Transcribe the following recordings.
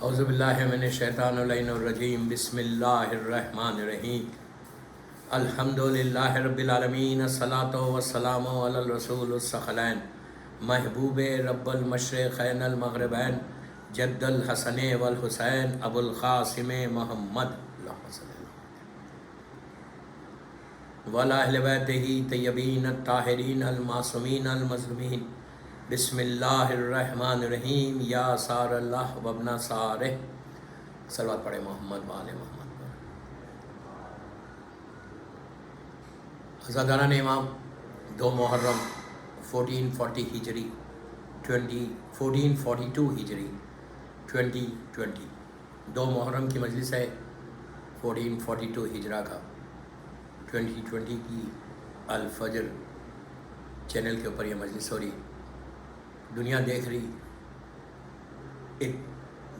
اعوذ باللہ من الشیطان الرجیم بسم اللہ الرحمن الرحیم الحمد للہ رب العالمین الصلاۃ والسلام علی الرسول الثقلین محبوب رب المشرقین المغربین جد الحسن والحسین ابو القاسم محمد وعلی اہل بیتہ طیبین الطاہرین المعصومین المظلومین بسم اللہ الرحمن الرحیم یا سار اللہ وابن سارہ صلوات پڑھے محمد وآل محمد۔ عزاداران امام 2 محرم 1440 ہجری 1442 ہجری 2020 2 محرم کی مجلس ہے 1442 ہجرہ کا 2020 کی الفجر چینل کے اوپر یہ مجلس ہو رہی۔ دنیا دیکھ رہی ایک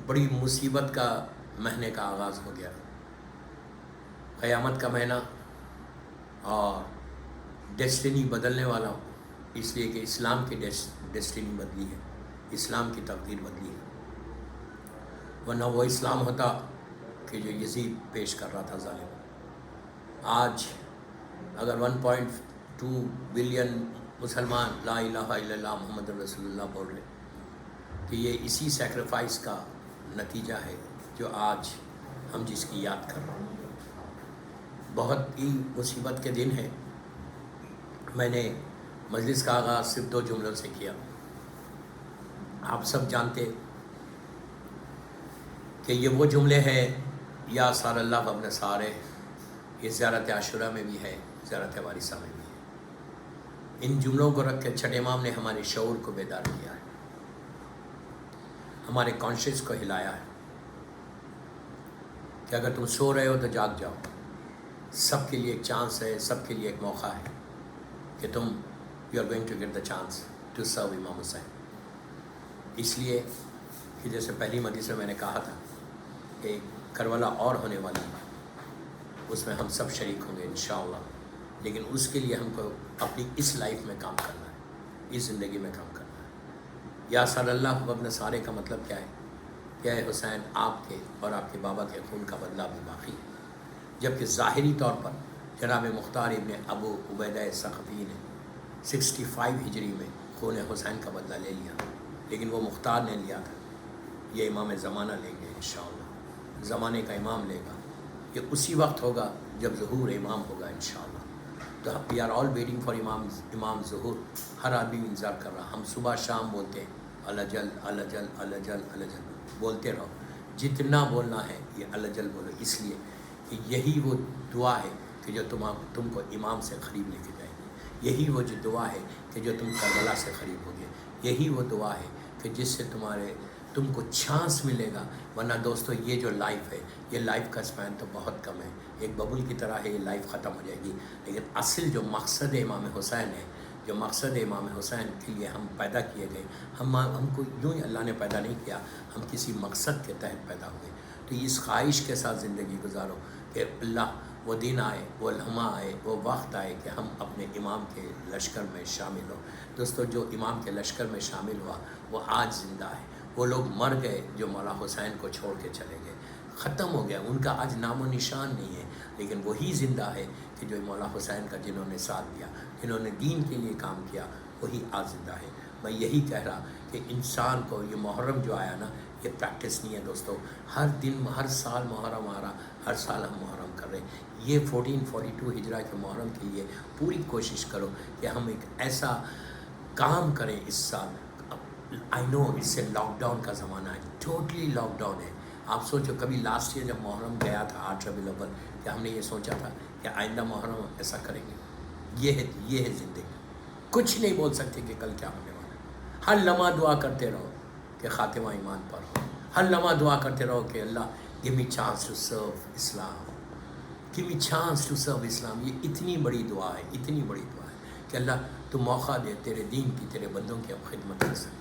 بڑی مصیبت کا مہینے کا آغاز ہو گیا، قیامت کا مہینہ، اور ڈیسٹینی بدلنے والا، اس لیے کہ اسلام کی ڈیسٹینی بدلی ہے، اسلام کی تقدیر بدلی ہے، ورنہ وہ اسلام ہوتا کہ جو یزید پیش کر رہا تھا ظالم۔ آج اگر 1.2 بلین مسلمان لا الہ الا اللہ محمد رسول اللہ بول رہے تو یہ اسی سیکریفائس کا نتیجہ ہے جو آج ہم جس کی یاد کر رہے ہیں۔ بہت ہی مصیبت کے دن ہے۔ میں نے مجلس کا آغاز صرف 2 جملوں سے کیا۔ آپ سب جانتے کہ یہ وہ جملے ہیں یا سار اللہ وابن سارہ، یہ زیارت عاشورہ میں بھی ہے، زیارت وارثہ میں بھی ہے۔ ان جملوں کو رکھ کے چھٹے امام نے ہمارے شعور کو بیدار کیا ہے، ہمارے کانشیس کو ہلایا ہے کہ اگر تم سو رہے ہو تو جاگ جاؤ، سب کے لیے ایک چانس ہے، سب کے لیے ایک موقع ہے کہ تم you are going to get the chance to serve Imam Hussain. اس لیے کہ جیسے پہلی مجلس میں نے کہا تھا کہ کربلا اور ہونے والی ہے، اس میں ہم سب شریک ہوں گے انشاءاللہ، لیکن اس کے لیے ہم کو اپنی اس لائف میں کام کرنا ہے، اس زندگی میں کام کرنا ہے۔ یا صلی اللہ وابن سارہ کا مطلب کیا ہے کہ اے حسین، آپ کے اور آپ کے بابا کے خون کا بدلہ بھی باقی ہے، جبکہ ظاہری طور پر جناب مختار ابن ابو عبیدہ ثقفی نے 65 ہجری میں خون حسین کا بدلہ لے لیا، لیکن وہ مختار نے لیا تھا، یہ امام زمانہ لیں گے انشاءاللہ، زمانے کا امام لے گا، یہ اسی وقت ہوگا جب ظہور امام ہوگا انشاءاللہ۔ تو we are all waiting for امام ظہور، ہر آدمی انتظار کر رہا۔ ہم صبح شام بولتے ہیں الجل الجل الجل الجل، بولتے رہو، جتنا بولنا ہے یہ الجل بولو، اس لیے کہ یہی وہ دعا ہے کہ جو تم کو امام سے قریب لے کے جائے گی، یہی وہ جو دعا ہے کہ جو تم کربلا سے قریب ہوگے، یہی وہ دعا ہے کہ جس سے تم کو چانس ملے گا۔ ورنہ دوستو یہ جو لائف ہے، یہ لائف کا اسپین تو بہت کم ہے، ایک ببل کی طرح ہے، یہ لائف ختم ہو جائے گی، لیکن اصل جو مقصد امام حسین ہے، جو مقصد امام حسین کے لیے ہم پیدا کیے گئے، ہم کو یوں ہی اللہ نے پیدا نہیں کیا، ہم کسی مقصد کے تحت پیدا ہوئے۔ تو اس خواہش کے ساتھ زندگی گزارو کہ اللہ وہ دن آئے، وہ لمحہ آئے، وہ وقت آئے کہ ہم اپنے امام کے لشکر میں شامل ہو۔ دوستو جو امام کے لشکر میں شامل ہوا وہ آج زندہ ہے، وہ لوگ مر گئے جو مولا حسین کو چھوڑ کے چلے گئے، ختم ہو گیا، ان کا آج نام و نشان نہیں ہے، لیکن وہی زندہ ہے کہ جو مولا حسین کا جنہوں نے ساتھ دیا، جنہوں نے دین کے لیے کام کیا، وہی آج زندہ ہے۔ میں یہی کہہ رہا کہ انسان کو یہ محرم جو آیا نا، یہ پریکٹس نہیں ہے دوستو، ہر دن ہر سال محرم آ رہا، ہر سال ہم محرم کر رہے ہیں۔ یہ 1442 ہجرہ کے محرم کے لیے پوری کوشش کرو کہ ہم ایک ایسا کام کریں اس سال۔ آئی نو اس سے لاک ڈاؤن کا زمانہ ہے، ٹوٹلی لاک ڈاؤن ہے۔ آپ سوچو کبھی لاسٹ ایئر جب محرم گیا تھا 8 ربیع الاول، کیا ہم نے یہ سوچا تھا کہ آئندہ محرم ایسا کریں گے؟ یہ ہے زندگی، کچھ نہیں بول سکتے کہ کل کیا ہونے والا ہے۔ ہر لمحہ دعا کرتے رہو کہ خاتمہ ایمان پر ہو، ہر لمحہ دعا کرتے رہو کہ اللہ give me chance to serve Islam، give me chance to serve Islam۔ یہ اتنی بڑی دعا ہے، اتنی بڑی دعا ہے کہ اللہ تو موقع دے تیرے دین کی، تیرے بندوں کی ہم خدمت کر سکیں۔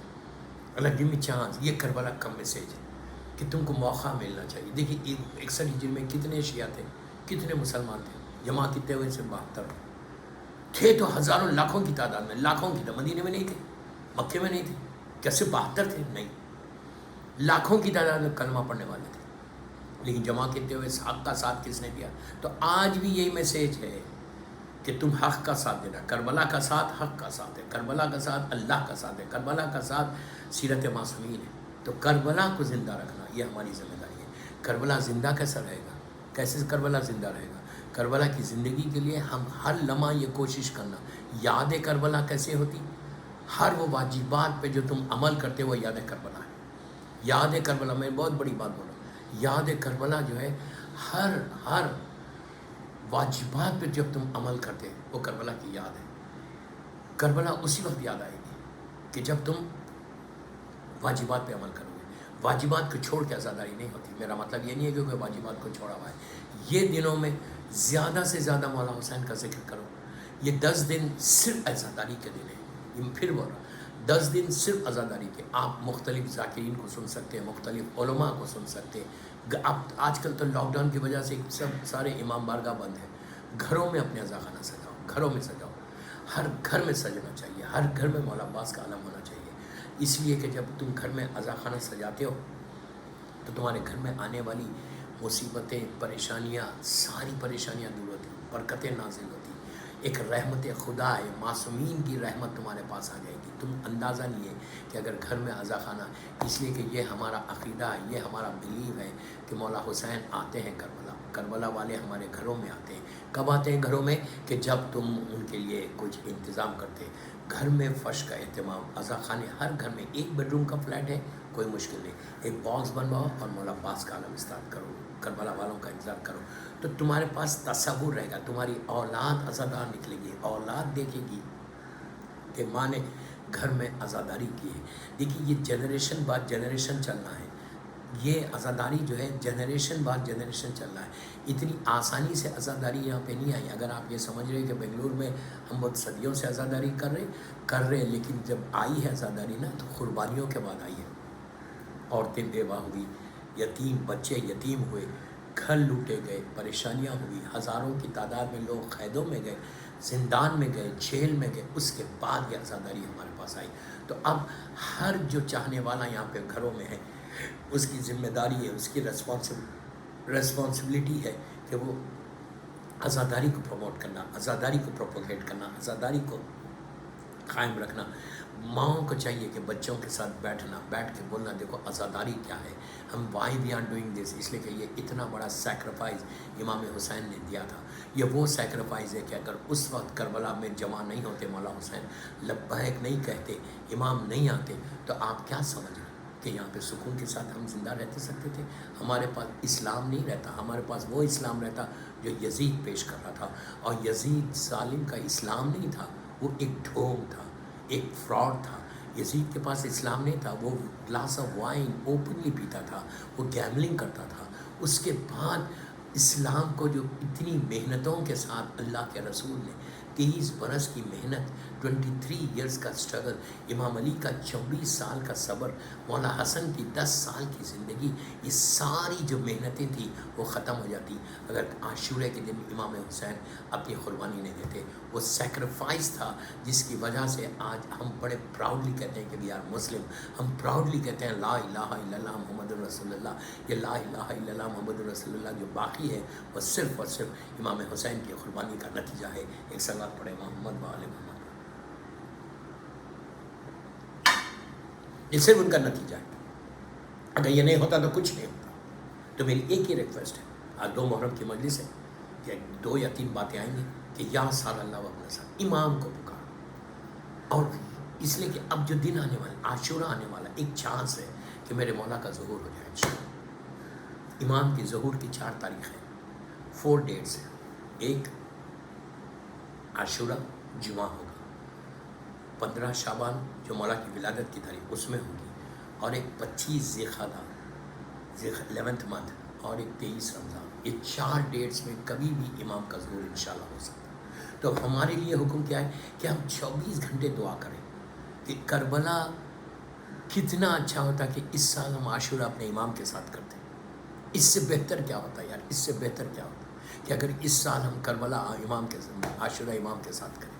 اللہ give me chance، یہ کربلا کا میسیج ہے کہ تم کو موقع ملنا چاہیے۔ دیکھیے 61 ہجری میں کتنے شیعہ تھے، کتنے مسلمان تھے، جمع کتنے ہوئے سے 72 تھے، تو ہزاروں لاکھوں کی تعداد میں، لاکھوں کی، مدینے میں نہیں تھے، مکے میں نہیں تھے، کیا صرف 72 تھے؟ نہیں، लाखों की तादाद में कलमा पढ़ने वाले थे, लेकिन जमा कितने हुए? हक़ का साथ किसने दिया? तो आज भी यही मैसेज है कि तुम हक़ का साथ देना। करबला का साथ हक़ का साथ है, करबला का साथ अल्लाह का साथ है, करबला का साथ सीरत मासूमीन है। तो करबला को ज़िंदा रखना ये हमारी ज़िम्मेदारी है। करबला ज़िंदा कैसा रहेगा? कैसे करबला ज़िंदा रहेगा? करबला की ज़िंदगी के लिए हम हर लम्हा ये कोशिश करना। याद करबला कैसे होती? हर वो वाजिबात पे जो तुम अमल करते हो वो याद करबला है। याद करबला, मैं बहुत बड़ी बात बोल रहा हूँ, याद करबला जो है हर वाजिबात पे जब तुम अमल करते वो करबला की याद है। करबला उसी वक्त याद आएगी कि जब तुम वाजिबात पे अमल करोगे। वाजिबात को छोड़ के आज़ादारी नहीं होती। मेरा मतलब ये नहीं है कि कोई वाजिबात को छोड़ा हुआ है। ये दिनों में ज़्यादा से ज़्यादा मौला हुसैन का जिक्र करो। ये 10 दिन सिर्फ आज़ादारी के दिन है। ये फिर बोल रहा, 10 दिन सिर्फ आज़ादारी के। आप मुख्तलिफ ज़ाकिरीन को सुन सकते हैं, मुख्तलिफ उलमा को सुन सकते हैं। आप आजकल तो लॉकडाउन की वजह से सब सारे इमाम बारगाह बंद हैं। घरों में अपने अज़ा खाना सजाओ, घरों में सजाओ। हर घर में सजना चाहिए, हर घर में मौला अब्बास का आलम होना चाहिए। इसलिए कि जब तुम घर में अज़ा खाना सजाते हो तो तुम्हारे घर में आने वाली मुसीबतें, परेशानियाँ, सारी परेशानियाँ दूर होती, बरकतें नाजिल होती। एक रहमत खुदा है, मासूमीन की रहमत तुम्हारे पास आ जाएगी। तुम अंदाज़ा नहीं है कि अगर घर में अज़ा खाना, इसलिए कि ये हमारा अक़ीदा है, ये हमारा बिलीव है कि मौला हुसैन आते हैं करबला। करबला वाले हमारे घरों में आते हैं। कब आते हैं घरों में? कि जब तुम उनके लिए कुछ इंतज़ाम करते। घर में फ़र्श का एहतमाम, अज़ा खाने हर घर में। एक बेडरूम का फ्लैट है, कोई मुश्किल नहीं, एक बॉक्स बनवाओ और मौला अब्बास का आलम स्टार्ट करो। करबला वालों का इंतज़ार करो तो तुम्हारे पास तसव्वुर रहेगा। तुम्हारी औलाद अज़ादार निकलेगी, औलाद देखेगी कि माँ ने घर में अज़ादारी की है। देखिए ये जनरेशन बाद जनरेशन चलना है। ये अज़ादारी जो है जनरेशन बाद जनरेशन चल रहा है। इतनी आसानी से अज़ादारी यहाँ पे नहीं आई। अगर आप ये समझ रहे हैं कि बेंगलुरु में हम बहुत सदियों से अज़ादारी कर रहे, लेकिन जब आई है अज़ादारी ना तो कुर्बानियों के बाद आई है। औरतें बेवा हुई, यतीम बच्चे यतीम हुए, घर लूटे गए, परेशानियाँ हुई, हज़ारों की तादाद में लोग कैदों में गए, ज़िंदान में गए, जेल में गए। उसके बाद ये आज़ादारी हमारे पास आई। तो अब हर जो चाहने वाला यहाँ पे घरों में है उसकी ज़िम्मेदारी है, उसकी रिस्पॉन्सिबिलिटी है कि वो आज़ादारी को प्रमोट करना, आज़ादारी को प्रोपोगेट करना, आज़ादारी को कायम रखना। माँओं को चाहिए कि बच्चों के साथ बैठ के बोलना, देखो आज़ादारी क्या है, हम why we are doing this. इसलिए कि ये इतना बड़ा सैक्रिफाइस इमाम हुसैन ने दिया था। ये वो सैक्रिफाइस है कि अगर उस वक्त करबला में जमा नहीं होते मौला हुसैन, लब्बैक नहीं कहते, इमाम नहीं आते, तो आप क्या समझ रहे कि यहाँ पे सुकून के साथ हम ज़िंदा रहते सकते थे? हमारे पास इस्लाम नहीं रहता, हमारे पास वो इस्लाम रहता जो यजीद पेश कर रहा था। और यजीद जालिम का इस्लाम नहीं था, वो एक ढोंग था, एक फ्रॉड था। यजीद के पास इस्लाम नहीं था, वो ग्लास ऑफ वाइन ओपनली पीता था, वो गैमलिंग करता था। उसके बाद इस्लाम को जो इतनी मेहनतों के साथ अल्लाह के रसूल ने 23 बरस की मेहनत, 23 इयर्स का स्ट्रगल, इमाम अली का 24 साल का सब्र, मौला हसन की 10 साल की ज़िंदगी, ये सारी जो मेहनतें थी वो ख़त्म हो जाती अगर आशूरे के दिन इमाम हुसैन अपनी कुर्बानी नहीं देते। वो सैक्रिफाइस था जिसकी वजह से आज हम बड़े प्राउडली कहते हैं कि वी आर मुस्लिम। हम प्राउडली कहते हैं ला इलाहा इल्लल्लाह मुहम्मदुर रसूलुल्लाह। ये ला इलाहा इल्लल्लाह मुहम्मदुर रसूलुल्लाह जो बाकी है वो सिर्फ़ और सिर्फ इमाम हुसैन की कुर्बानी का नतीजा है। एक सलात पढ़े मोहम्मद वाले मोहम्मद, ये सिर्फ उनका नतीजा है। अगर ये नहीं होता तो कुछ नहीं होता। तो मेरी एक ही रिक्वेस्ट है, आज 2 मुहर्रम की मजलिस है कि 2 या 3 बातें आएंगी कि या सल्लल्लाहु अलैहि वसल्लम, इमाम को पुकारो। और इसलिए कि अब जो दिन आने वाला, आशूरा आने वाला, एक चांस है कि मेरे मौला का ज़हूर हो जाए इंशाअल्लाह। इमाम की ज़हूर की 4 तारीख है, 4 डेट्स हैं। एक आशूरा जुमा होगा, 15 शाबान जो मौला की विलादत की तारीख उसमें होगी, और एक 25 ज़िलक़ादा 11th मंथ, और एक 23 रमज़ान। ये 4 डेट्स में कभी भी इमाम का ज़हूर इंशाअल्लाह हो सकता है। तो हमारे लिए हुक्म क्या है कि हम 24 घंटे दुआ करें कि करबला कितना अच्छा होता कि इस साल हम आशूरा अपने इमाम के साथ करते। इससे बेहतर क्या होता यार, इससे बेहतर क्या होता कि अगर इस साल हम करबला इमाम के साथ, आशूरा इमाम के साथ करें।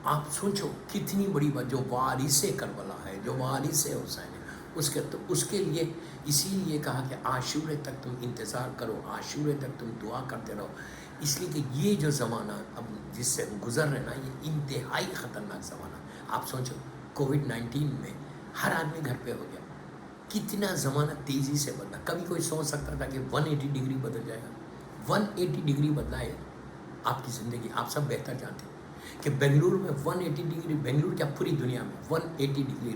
आप सोचो कितनी बड़ी बात, जो वारिस करबला है, जो वारिस हुसैन है, تو اس کے لیے اسی لیے کہا کہ عاشورے تک تم انتظار کرو، عاشورے تک تم دعا کرتے رہو، اس لیے کہ یہ جو زمانہ اب جس سے ہم گزر رہے ہیں نا، یہ انتہائی خطرناک زمانہ. آپ سوچو کووڈ-19 میں ہر آدمی گھر پہ ہو گیا، کتنا زمانہ تیزی سے بدلا. کبھی کوئی سوچ سکتا تھا کہ 180 ڈگری بدل جائے گا؟ 180 ڈگری بدلا ہے آپ کی زندگی. آپ سب بہتر جانتے ہیں کہ بنگلور میں 180 ڈگری، بنگلور کیا پوری دنیا میں 180 ڈگری.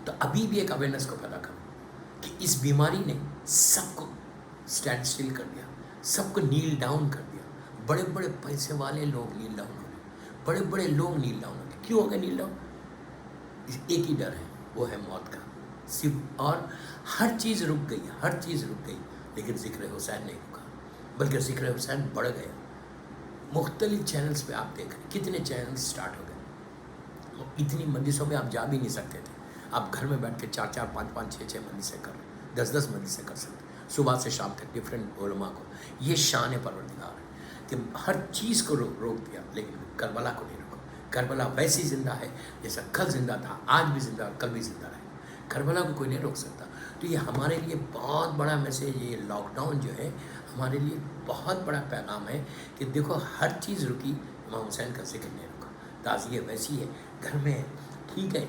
تو ابھی بھی ایک اویئرنیس کو پیدا کرو کہ اس بیماری نے سب کو اسٹینڈ اسٹل کر دیا، سب کو نیل ڈاؤن کر دیا. بڑے بڑے پیسے والے لوگ نیل ڈاؤن ہو گئے، بڑے بڑے لوگ نیل ڈاؤن ہو گئے. کیوں ہو گئے نیل ڈاؤن؟ ایک ہی ڈر ہے، وہ ہے موت کا صرف. اور ہر چیز رک گئی، ہر چیز رک گئی، لیکن ذکر حسین نہیں رکا، بلکہ ذکر حسین بڑھ گیا. مختلف چینلز پہ آپ دیکھ رہے ہیں کتنے چینلز سٹارٹ ہو گئے. اتنی مجلسوں میں آپ جا بھی نہیں سکتے تھے، آپ گھر میں بیٹھ کے 4 5 6 مجلسیں کر رہے ہیں، 10 مجلسیں کر سکتے صبح سے شام تک ڈفرینٹ علماء کو. یہ شان پروردگار ہے کہ ہر چیز کو روک دیا، لیکن کربلا کو نہیں روکا. کربلا ویسی زندہ ہے جیسا کل زندہ تھا، آج بھی زندہ، کل بھی زندہ رہے. کربلا کو کوئی نہیں روک سکتا. تو یہ ہمارے لیے بہت بڑا میسیج، یہ لاک ڈاؤن جو ہے ہمارے لیے بہت بڑا پیغام ہے کہ دیکھو ہر چیز رکی، امام حسین کا ذکر نہیں رکا. تعزیہ ویسی ہے، گھر میں ٹھیک ہے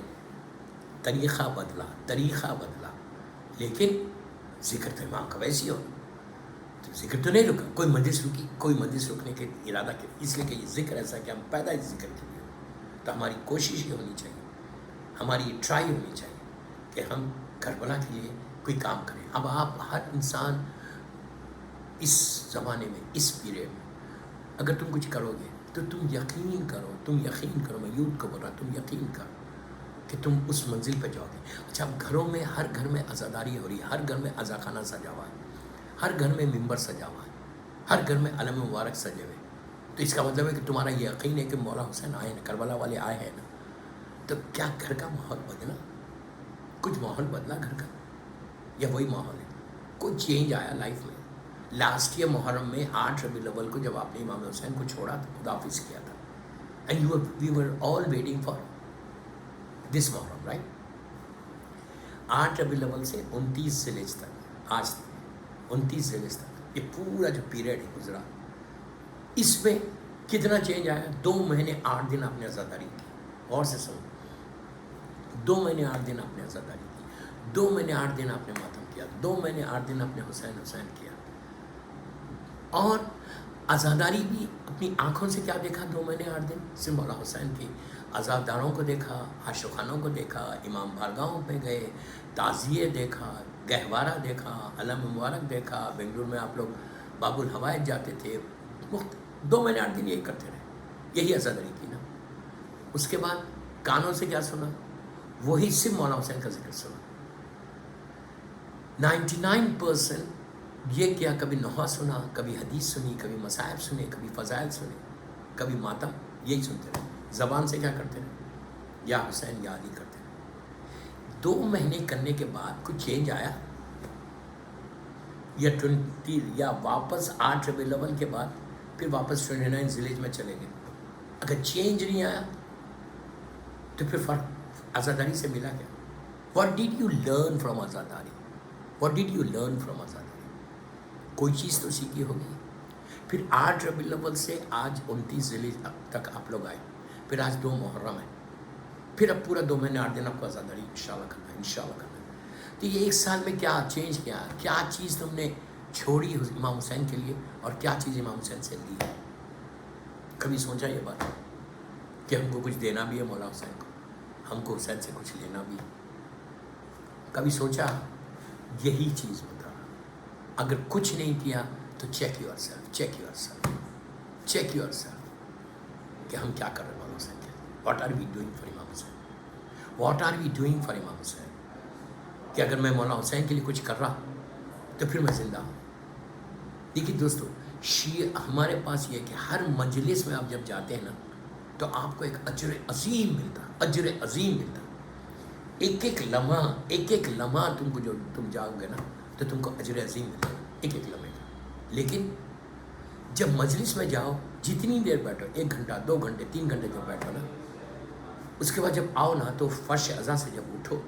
طریقہ بدلا، لیکن ذکر تو امام کا ویسی ہو. تو ذکر تو نہیں رکا، کوئی مجلس رکی، کوئی مجلس رکنے کے ارادہ کیا، اس لیے کہ یہ ذکر ایسا کہ ہم پیدا اس ذکر کے لیے. تو ہماری کوشش یہ ہونی چاہیے، ہماری ٹرائی ہونی چاہیے کہ ہم کربلا کے لیے کوئی کام کریں. اب آپ ہر انسان اس زمانے میں، اس پیریڈ میں اگر تم کچھ کرو گے تو تم یقین کرو، میں یوتھ کو بول رہا، تم یقین کرو کہ تم اس منزل پہ جاؤ گے. اچھا اب گھروں میں، ہر گھر میں عزاداری ہو رہی ہے، ہر گھر میں عزاخانہ سجا ہوا ہے، ہر گھر میں ممبر سجا ہوا ہے، ہر گھر میں علم مبارک سجے ہوئے. تو اس کا مطلب ہے کہ تمہارا یہ یقین ہے کہ مولا حسین آئے نا، کربلا والے آئے ہیں نا. تو کیا گھر کا ماحول بدلا؟ کچھ ماحول بدلا گھر کا، یا وہی ماحول ہے؟ کوئی چینج آیا لائف میں؟ لاسٹ ایئر محرم میں 8 ربیع الاول کو جب آپ نے امام حسین کو چھوڑا تھا، خداحافظ کیا تھا، and we were all waiting for this Muharram, right? 8 Rabi ul-Awwal سے 29 ذی الحجہ تک، آج تک 29 ذی الحجہ تک، یہ پورا جو پیریڈ گزرا، اس میں کتنا چینج آیا؟ 2 مہینے 8 دن آپ نے عزاداری کی. اور سے سنو، 2 مہینے 8 دن آپ نے عزاداری کی، 2 مہینے 8 دن آپ نے ماتم کیا، 2 مہینے 8 دن آپ نے حسین کیا. اور عزاداری بھی اپنی آنکھوں سے کیا دیکھا 2 مہینے 8 دن؟ صرف مولا حسین کی عزاداروں کو دیکھا، عاشقانوں کو دیکھا، امام بارگاہوں پہ گئے، تعزیے دیکھا، گہوارہ دیکھا، علم مبارک دیکھا. بنگلور میں آپ لوگ باب الحوائج جاتے تھے. 2 مہینے 8 دن یہی کرتے رہے، یہی عزاداری کی نا. اس کے بعد کانوں سے کیا سنا؟ وہی صرف مولا حسین کا ذکر سنا. 99% یہ کیا، کبھی نوحہ سنا، کبھی حدیث سنی، کبھی مصائب سنے، کبھی فضائل سنے، کبھی ماتم، یہی سنتے رہے. زبان سے کیا کرتے رہے؟ یا حسین یا علی کرتے رہے. 2 مہینے کرنے کے بعد کچھ چینج آیا؟ یا واپس 8 ربیع الاول کے بعد پھر واپس 29 ذی الحجہ میں چلے گئے؟ اگر چینج نہیں آیا تو پھر فرق عزاداری سے ملا کیا؟ What did you learn from عزاداری؟ What did you learn from عزاداری؟ کوئی چیز تو سیکھی ہوگی. پھر 8 ربیع الاول سے آج 29 ذی الحجہ تک آپ لوگ آئے، پھر آج 2 محرم ہے، پھر اب پورا 2 مہینے 8 دن آپ کو عزاداری انشاءاللہ کرنا ہے، انشاءاللہ کرنا ہے. تو یہ 1 سال میں کیا چینج کیا چیز تم نے چھوڑی امام حسین کے لیے، اور کیا چیز امام حسین سے لی ہے؟ کبھی سوچا یہ بات کہ ہم کو کچھ دینا بھی ہے مولا حسین کو، ہم کو حسین سے کچھ لینا بھی ہے؟ کبھی سوچا؟ یہی چیز ہوتا. اگر کچھ نہیں کیا تو چیک یور سیلف کہ ہم کیا کر رہے ہیں مولا حسین کے لیے. What are we doing for Imam Hussain? What are we doing for Imam Hussain? کہ اگر میں مولا حسین کے لیے کچھ کر رہا تو پھر میں زندہ ہوں. دیکھیے دوستو، ہمارے پاس یہ ہے کہ ہر مجلس میں آپ جب جاتے ہیں نا تو آپ کو ایک اجر عظیم ملتا. ایک ایک لمحہ تم کو جو تم جاؤ گے نا تو تم کو اجر عظیم ملے گا، ایک لمحے کا. لیکن جب مجلس میں جاؤ، جتنی دیر بیٹھو، 1 گھنٹہ 2 گھنٹے 3 گھنٹے جب بیٹھو نا، اس کے بعد جب آؤ نا تو فرش عزا سے جب اٹھو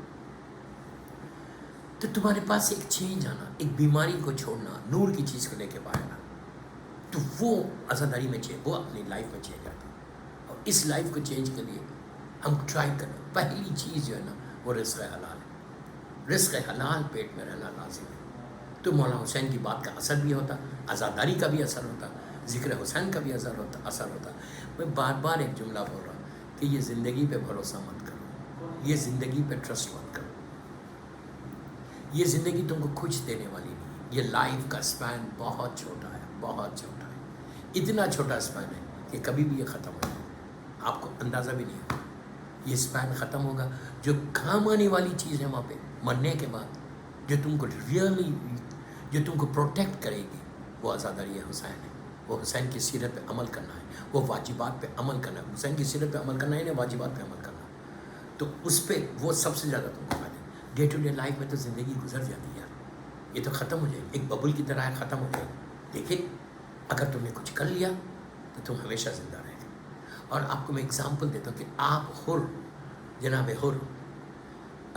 तो तुम्हारे पास एक चेंज आना, एक बीमारी को छोड़ना, नूर की चीज़ को लेके बाहर आना, तो वो आज़ादारी में चेंज, वो अपनी लाइफ में चेंज आता है। और इस लाइफ को चेंज के लिए हम ट्राई करें। पहली चीज़ जो है ना वो रिस्क हलाल है। रिस्क हलाल पेट में रहना लाजिम है। तो मौलाना हुसैन की बात का असर भी होता, आज़ादारी का भी असर होता, ज़िक्र हुसैन का भी असर होता। मैं बार बार एक जुमला बोल रहा हूँ कि ये ज़िंदगी पे भरोसा मत करो, ये ज़िंदगी पे ट्रस्ट मत करो। ये ज़िंदगी तुमको कुछ देने वाली नहीं। ये लाइफ का स्पैन बहुत छोटा है, बहुत छोटा है। इतना छोटा स्पैन है कि कभी भी ये ख़त्म हो जाएगा, आपको अंदाज़ा भी नहीं होगा। ये स्पैन ख़त्म होगा। जो काम आने वाली चीज़ है वहाँ पे मरने के बाद, जो तुमको रियली, जो तुमको प्रोटेक्ट करेगी, वो आज़ादारी हुसैन है। वो हुसैन की सीरत पे अमल करना है, वो वाजिबात पे अमल करना है। हुसैन की सीरत पे अमल करना है ना, वाजिबात पे अमल करना, तो उस पर वो सबसे ज़्यादा तुमको फायदा। डे टू डे लाइफ में तो ज़िंदगी गुजर जाती है यार, ये तो ख़त्म हो जाएगी, एक बबुल की तरह है, ख़त्म हो जाएगी। लेकिन अगर तुमने कुछ कर लिया तो तुम हमेशा ज़िंदा रहेंगे। और आपको मैं एग्ज़ाम्पल देता हूँ कि आप हुर, जनाब हुर,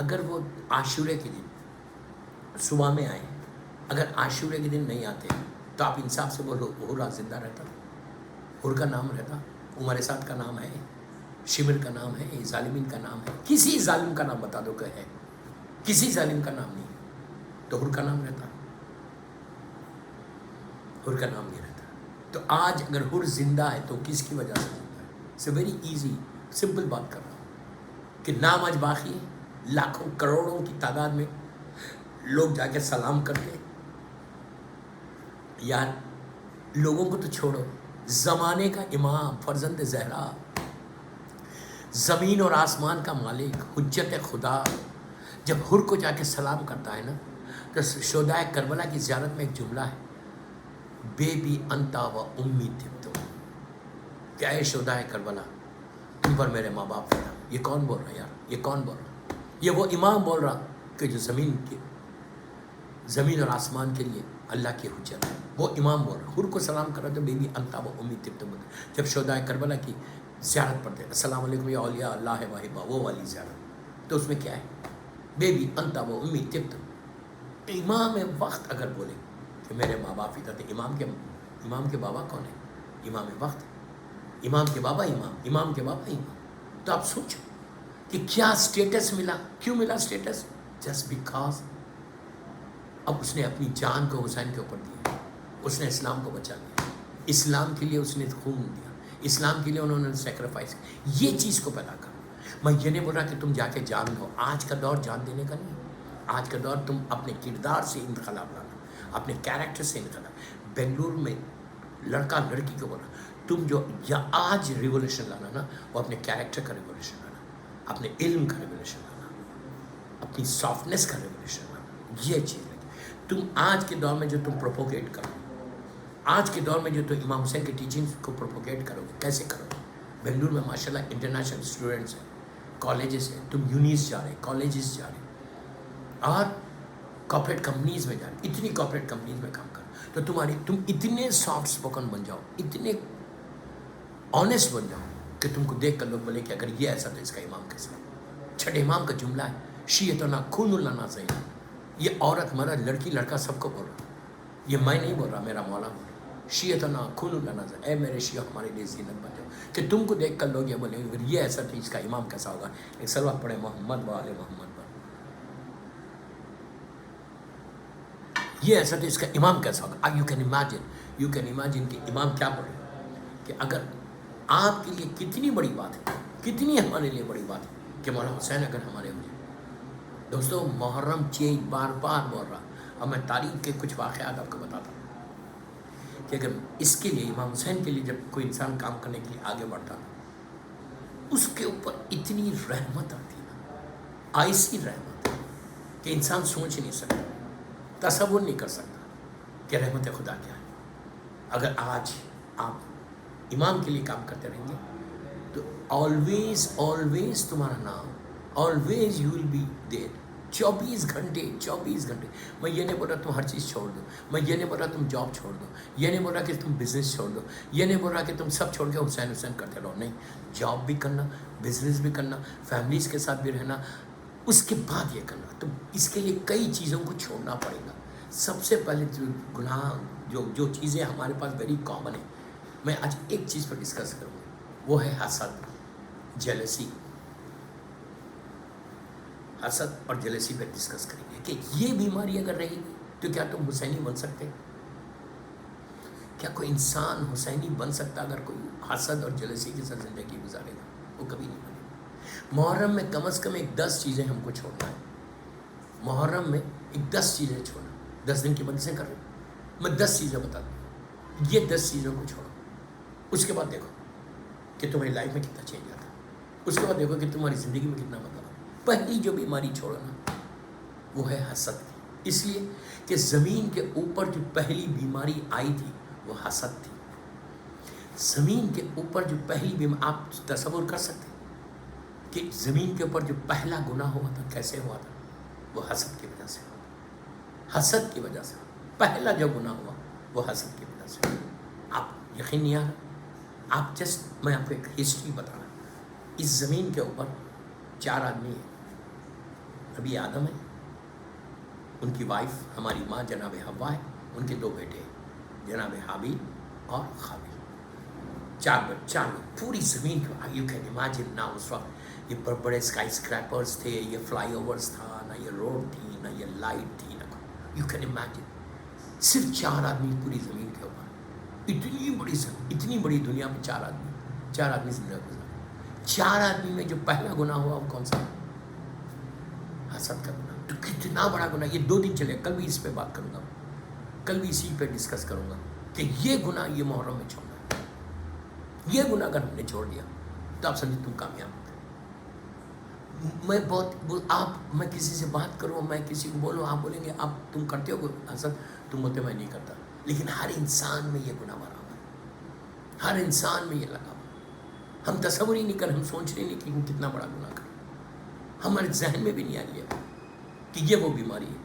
अगर वो आशूरे के दिन सुबह में आए, अगर आशूरे के दिन नहीं आते तो आप इंसाफ से बोलो हुर ज़िंदा रहता, हुर का नाम रहता, उमर साद का नाम है, शिमर का नाम है, ज़ालिमीन का नाम है। किसी ज़ालिम का नाम बता दो कि है, किसी ज़ालिम का नाम नहीं, तो हुर का नाम रहता, हुर का नाम नहीं रहता। तो आज अगर हुर जिंदा है तो किसकी वजह से जिंदा है? इट्स वेरी ईजी, सिंपल बात कर रहा हूँ कि नाम आज बाकी है, लाखों करोड़ों की तादाद में लोग जाके सलाम करते। यार लोगों को तो छोड़ो, ज़माने का इमाम, फर्जंद ज़हरा, ज़मीन और आसमान का मालिक, हुज्जत खुदा, जब हुर को जाके सलाम करता है ना, तो शोदाए करबला की ज़ियारत में एक जुमला है, बेबी अंता व उम्मी तिब्तो, क्या है शोदाए करबला, तुम पर मेरे माँ बाप फिदा। ये कौन बोल रहा है यार, ये कौन बोल रहा? ये वो इमाम बोल रहा कि जो ज़मीन और आसमान के लिए अल्लाह की हुज्जत है, वो इमाम बोल रहा। हुर को सलाम कर रहा तो बेबी अंता व उम्मी तिब्तो, जब शोदाए करबला की ज़ियारत पढ़ते हैं, अस्सलाम वालेकुम या औलिया अल्लाह वाहिबा, वो वाली ज़ियारत, तो उसमें क्या है, बेबी अंता व उम्मी तिब्तो। इमाम वक्त अगर बोले कि मेरे माँ बाप फिदा थे, इमाम के बाबा कौन है? इमाम वक्त, इमाम के बाबा इमाम के बाबा इमाम। तो आप सोचो कि क्या स्टेटस मिला, क्यों मिला स्टेटस? जस्ट बिकॉज अब उसने अपनी जान को हुसैन के ऊपर दिया, उसने इस्लाम को बचा लिया, इस्लाम के लिए उसने खून दिया, इस्लाम के लिए उन्होंने सेक्रीफाइस किया। ये चीज़ को पैदा करो। मैं ये नहीं बोल रहा कि तुम जाके जान दो, आज का दौर जान देने का नहीं, आज का दौर तुम अपने किरदार से इनकलाब लाना, अपने कैरेक्टर से इनकलाब। बेंगलुरु में लड़का लड़की को बोला, तुम जो या आज रिवोल्यूशन लाना ना, वो अपने कैरेक्टर का रिवोल्यूशन लाना, अपने इल्म का रिवोल्यूशन लाना, अपनी सॉफ्टनेस का रिवोल्यूशन लाना। ये चीज़ है तुम आज के दौर में जो तुम प्रोपोगेट करो, आज के दौर में जो तुम इमाम हुसैन के टीचिंग्स को प्रोपोगेट करोगे, कैसे करोगे? बेंगलुरु में माशाल्लाह इंटरनेशनल स्टूडेंट्स हैं, कॉलेजेस हैं, तुम यूनिस जा रहे, कॉलेजेस जा रहे, और कॉर्पोरेट कंपनीज़ में जा रहे, इतनी कॉर्पोरेट कंपनीज़ में काम करो, तो तुम इतने सॉफ्ट स्पोकन बन जाओ, इतने ऑनेस्ट बन जाओ कि तुमको देख कर लोग बोले कि अगर ये ऐसा तो इसका इमाम कैसा। छठे इमाम का जुमला है, शीयतना खूनुल्लाह नाज़ईन, ये औरत मर्द लड़की लड़का सबको बोल रहा, ये मैं नहीं बोल रहा, मेरा मौला बोल रहा, शीयतना खूनुल्लाह नाज़ईन, ए मेरे शिया हमारे लिए ज़ीनत बन जाओ, कि तुमको देख कर लोग ये बोले अगर ये ऐसा तो इसका इमाम कैसा होगा। एक सलवात पढ़े मोहम्मद वाले मोहम्मद पर, ये ऐसा तो इसका इमाम कैसा होगा। यू कैन इमेजिन कि इमाम क्या बोले, कि अगर आपके लिए कितनी बड़ी बात है, कितनी हमारे लिए बड़ी बात है कि मौलाना हुसैन अगर हमारे हो जाए। दोस्तों मुहर्रम चेंज बार बार बोल रहा, अब मैं तारीख के कुछ वाक़यात आपको बताता हूँ कि अगर इसके लिए इमाम हुसैन के लिए जब कोई इंसान काम करने के लिए आगे बढ़ता ना, उसके ऊपर इतनी रहमत आती ना, ऐसी रहमत कि इंसान सोच नहीं सकता, तसव्वुर नहीं कर सकता कि रहमत खुदा क्या है। अगर आज आप इमाम के लिए काम करते रहेंगे तो ऑलवेज तुम्हारा नाम, always you will be there, 24 घंटे। मैं ये नहीं बोल रहा तुम हर चीज़ छोड़ दो, मैं ये नहीं बोल रहा तुम जॉब छोड़ दो, ये नहीं बोल रहा कि तुम बिज़नेस छोड़ दो, ये नहीं बोल रहा कि तुम सब छोड़ के हुसैन करते रहो, नहीं, जॉब भी करना, बिज़नेस भी करना, फैमिलीज़ के साथ भी रहना, اس کے بعد یہ کرنا. تو اس کے لیے کئی چیزوں کو چھوڑنا پڑے گا. سب سے پہلے جو گناہ جو چیزیں ہمارے پاس ویری کامن ہیں، میں آج ایک چیز پر ڈسکس کروں گا، وہ ہے حسد، جیلسی. حسد اور جیلسی پہ ڈسکس کریں گے کہ یہ بیماری اگر رہی تو کیا تم حسینی بن سکتے؟ کیا کوئی انسان حسینی بن سکتا اگر کوئی حسد اور جیلسی کے ساتھ زندگی گزارے گا؟ وہ کبھی نہیں بنے. محرم میں کم از کم ایک 10 چیزیں ہم کو چھوڑنا ہے. محرم میں ایک 10 چیزیں چھوڑنا. 10 دن کی مجلسیں کر رہے ہیں، میں 10 چیزیں بتا دوں، یہ 10 چیزوں کو چھوڑو. اس کے بعد دیکھو کہ تمہاری لائف میں کتنا چینج آتا ہے. اس کے بعد دیکھو کہ تمہاری زندگی میں کتنا بدلاؤ. پہلی جو بیماری چھوڑنا وہ ہے حسد کی. اس لیے کہ زمین کے اوپر جو پہلی بیماری آئی تھی وہ حسد تھی. زمین کے اوپر جو پہلی بیماری، آپ تصور کر سکتے کہ زمین کے اوپر جو پہلا گناہ ہوا تھا کیسے ہوا تھا؟ وہ حسد کی وجہ سے ہوا. حسد کی وجہ سے پہلا جو گناہ ہوا وہ حسد کی وجہ سے. آپ یقین نہیں آ رہا، آپ جسٹ میں آپ کو ایک ہسٹری بتا رہا ہوں. اس زمین کے اوپر 4 آدمی ہیں. نبی آدم ہے، ان کی وائف ہماری ماں جناب حوا ہے، ان کے 2 بیٹے ہیں، جناب حابیل اور قابیل. 4 لوگ پوری زمین کو. یو کین امیجن نا اس وقت یہ بڑے بڑے اسکائی اسکریپرز تھے، یہ فلائی اوورس تھا، نہ یہ روڈ تھی، نہ یہ لائٹ تھی، نہ کوئی. یو کین امیجن صرف 4 آدمی پوری زمین کے اوپر. اتنی بڑی دنیا میں 4 آدمی زندہ گزارے. 4 آدمی میں جو پہلا گناہ ہوا وہ کون سا؟ حسد کا گناہ. تو کتنا بڑا گناہ. یہ 2 دن چلے، کل بھی اس پہ بات کروں گا، کل بھی اسی پہ ڈسکس کروں گا کہ یہ گناہ یہ محرم میں چھوڑنا ہے. یہ گناہ اگر ہم نے چھوڑ دیا تو آپ سمجھیں تم کامیاب ہو. میں کسی سے بات کروں، میں کسی کو بولوں، آپ بولیں گے آپ تم کرتے ہو حسد، تم بولتے میں نہیں کرتا. لیکن ہر انسان میں یہ گناہ بھرا ہوا ہے، ہر انسان میں یہ لگا ہوا. ہم تصور ہی نہیں کر، ہم سوچ رہے نہیں کہ ہم کتنا بڑا گناہ کریں. ہمارے ذہن میں بھی نہیں آئی ہے کہ یہ وہ بیماری ہے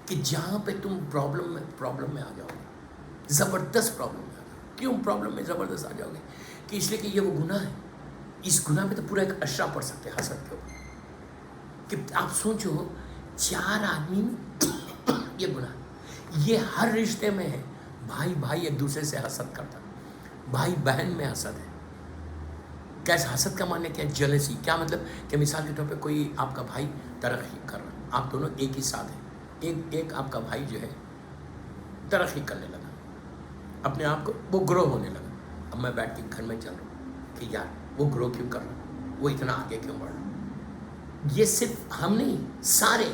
کہ جہاں پہ تم پرابلم میں آ جاؤ گے، زبردست پرابلم میں آ جاؤ گے. کیوں پرابلم میں زبردست آ جاؤ گے؟ کہ اس لیے کہ یہ وہ گناہ ہے. اس گناہ میں تو پورا ایک اشرا پڑ سکتے ہیں حسد کے اوپر. کہ آپ سوچو 4 آدمی میں یہ گناہ، یہ ہر رشتے میں ہے. بھائی ایک دوسرے سے حسد کرتا، بھائی بہن میں حسد ہے. کیسے حسد کا معنی کیا ہے؟ جیلسی. کیا مطلب کہ مثال کے طور پہ کوئی آپ کا بھائی ترقی کر رہا، آپ دونوں ایک ہی ساتھ ہیں، ایک آپ کا بھائی جو ہے ترقی کرنے لگا، اپنے آپ کو وہ گرو ہونے لگا. اب میں بیٹھ کے گھر میں چل رہا ہوں کہ یار وہ گرو کیوں کر رہا، وہ اتنا آگے کیوں بڑھ رہا. یہ صرف ہم نہیں، سارے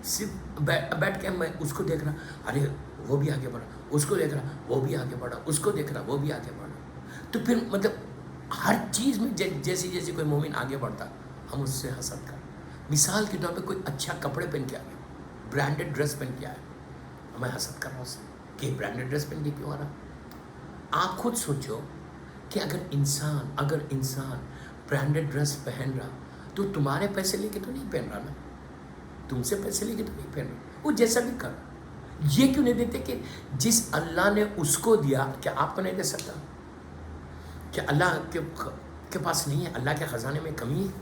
صرف بیٹھ کے میں اس کو دیکھ رہا، ارے وہ بھی آگے بڑھا، اس کو دیکھ رہا وہ بھی آگے بڑھا، اس کو دیکھ رہا وہ بھی آگے بڑھا. تو پھر مطلب ہر چیز میں جیسے کوئی مومن آگے بڑھتا ہم اس سے حسد کر. مثال کے طور پہ کوئی اچھا کپڑے پہن کے آ گیا، برانڈڈ ڈریس پہن کے آیا، میں حسد کر رہا ہوں اس سے کہ برانڈڈ ڈریس پہن کے کیوں آ رہا. آپ خود سوچو کہ اگر انسان برانڈڈ ڈریس پہن رہا تو تمہارے پیسے لے کے تو نہیں پہن رہا نا، تم سے پیسے لے کے تو نہیں پہن رہا. وہ جیسا بھی کر رہا. یہ کیوں نہیں دیتے کہ جس اللہ نے اس کو دیا کیا آپ کو نہیں دے سکتا؟ کہ اللہ کے پاس نہیں ہے؟ اللہ کے خزانے میں کمی ہے،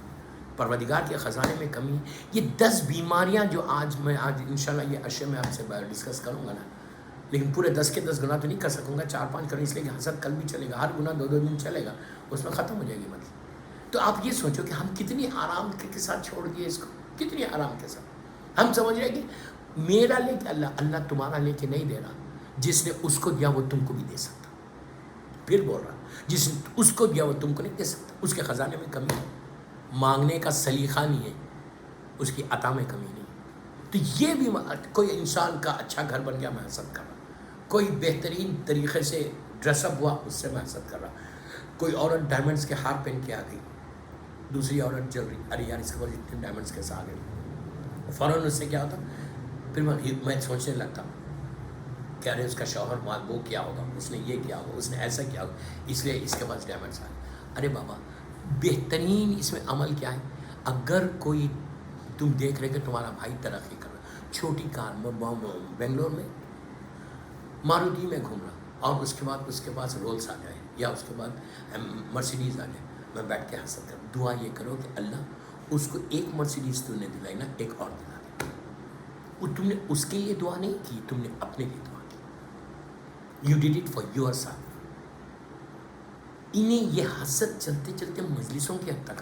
پروردگار کے خزانے میں کمی ہے. یہ 10 بیماریاں جو آج انشاءاللہ یہ اشیاء میں آپ سے ڈسکس کروں گا نا، لیکن پورے 10 کے 10 گناہ تو نہیں کر سکوں گا، 4-5 کروں، اس لیے کہ حسد کل بھی چلے گا، ہر گناہ 2 دن چلے گا، اس میں ختم ہو جائے گی مطلب. تو آپ یہ سوچو کہ ہم کتنی آرام کے ساتھ چھوڑ دیے اس کو، کتنی آرام کے ساتھ. ہم سمجھ رہے کہ میرا لے کے اللہ تمہارا لے کے نہیں دے رہا. جس نے اس کو دیا وہ تم کو بھی دے سکتا. پھر بول رہا جس نے اس کو دیا وہ تم کو نہیں دے سکتا. اس کے خزانے میں کمی ہے، مانگنے کا سلیقہ نہیں ہے، اس کی عطا میں کمی نہیں. تو یہ بھی کوئی انسان کا اچھا گھر بن گیا میں حسد کر رہا، کوئی بہترین طریقے سے ڈریس اپ ہوا اس سے میں حسد کر رہا. کوئی عورت ڈائمنڈس کے ہار پہن کے آ گئی، دوسری عورت چل رہی، ارے یار اس کے پاس اتنے ڈائمنڈس کیسے آ گئے. فوراً اس سے کیا ہوتا، پھر میں سوچنے لگتا کہ ارے اس کا شوہر وہ کیا ہوگا، اس نے یہ کیا ہوگا، اس نے ایسا کیا ہوگا، اس لیے اس کے پاس ڈائمنڈس آ گئے. ارے بابا بہترین اس میں عمل کیا ہے؟ اگر کوئی تم دیکھ رہے کہ تمہارا بھائی ترقی کر رہا، چھوٹی کار میں بنگلور میں ماروتی میں گھوم رہا اور اس کے پاس رولس آ جائے یا اس کے بعد مرسیڈیز آ جائے، میں بیٹھ کے حسد کروں. دعا یہ کرو کہ اللہ उसको एक मर्सिडीज तूने दिलाई ना, एक और दिला दे। वो तुमने उसके लिए दुआ नहीं की, तुमने अपने लिए दुआ की। You did it for your self. इन्हें ये हसद चलते चलते मजलिसों की हद तक आ